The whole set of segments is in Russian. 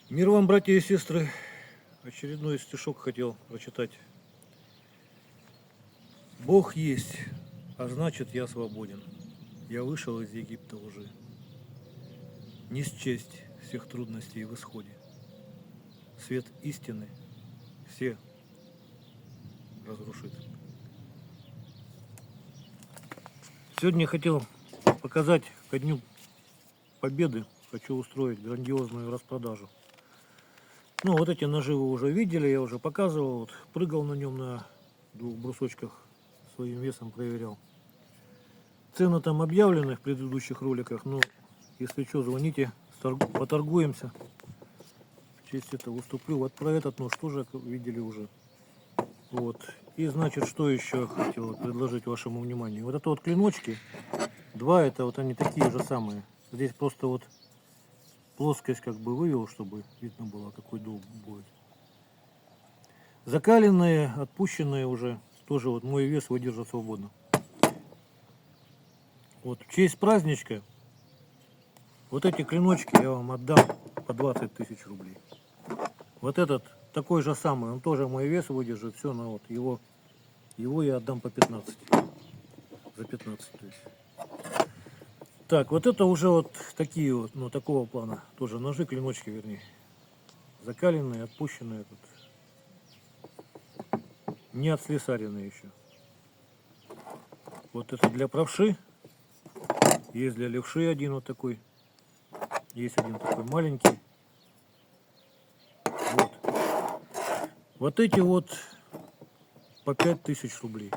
Мир вам, братья и сестры. Очередной стишок хотел прочитать. Бог есть, а значит я свободен. Я вышел из Египта уже. Не счесть всех трудностей в исходе. Свет истины все разрушит. Сегодня я хотел показать ко Дню Победы. Хочу устроить грандиозную распродажу. Ну, вот эти ножи вы уже видели, я уже показывал. Вот, прыгал на нем на 2 брусочках, своим весом проверял. Цены там объявлены в предыдущих роликах, но если что, звоните, поторгуемся. В честь этого выступлю. Вот про этот нож тоже видели уже. Вот. И значит, что еще хотел предложить вашему вниманию. Вот это вот клиночки, два, это вот они такие же самые. Здесь просто вот плоскость как бы вывел, чтобы видно было, какой долг будет. Закаленные, отпущенные уже, тоже вот мой вес выдержит свободно. Вот в честь праздничка вот эти клиночки я вам отдам по 20 тысяч рублей. Вот этот такой же самый, он тоже мой вес выдержит, все, но вот его я отдам по 15. За 15 тысяч. Так, вот это уже вот такие вот, ну такого плана, тоже ножи, клиночки вернее. Закаленные, отпущенные тут. Не отслесаренные еще. Вот это для правши. Есть для левши один вот такой. Есть один такой маленький. Вот. Вот эти вот по 5000 рублей.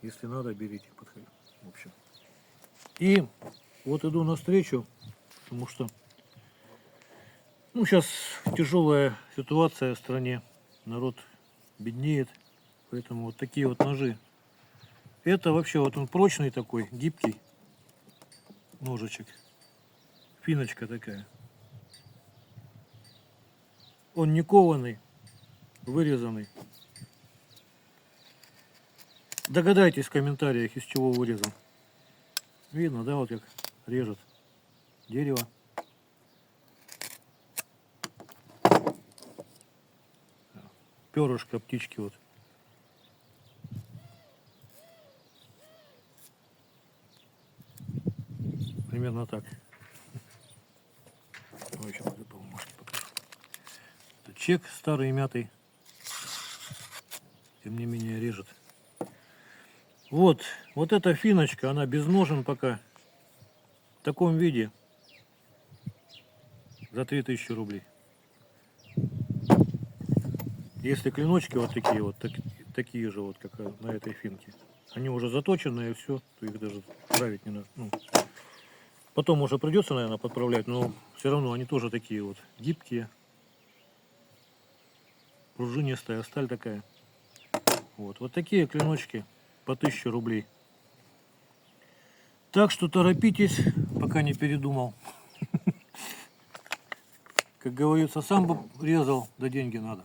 Если надо, берите, подходите. В общем. И вот иду навстречу, потому что ну, сейчас тяжелая ситуация в стране. Народ беднеет. Поэтому вот такие вот ножи. Это вообще вот он прочный такой, гибкий ножичек. Финочка такая. Он не кованый, вырезанный. Догадайтесь в комментариях, из чего вырезан. Видно, да, вот как режет дерево. Перышко птички вот. Примерно так. Ой, сейчас вот может покажу. Это чек старый мятый. Тем не менее режет. Вот эта финочка, она без ножен пока. В таком виде. За 3000 рублей. Если клиночки вот такие же вот, как на этой финке. Они уже заточенные, все, то их даже править не надо. Ну, потом уже придется, наверное, подправлять, но все равно они тоже такие вот гибкие. Пружинистая сталь такая. Вот такие клиночки по 1000 рублей. Так что торопитесь, пока не передумал. Как говорится, сам бы резал, да деньги надо.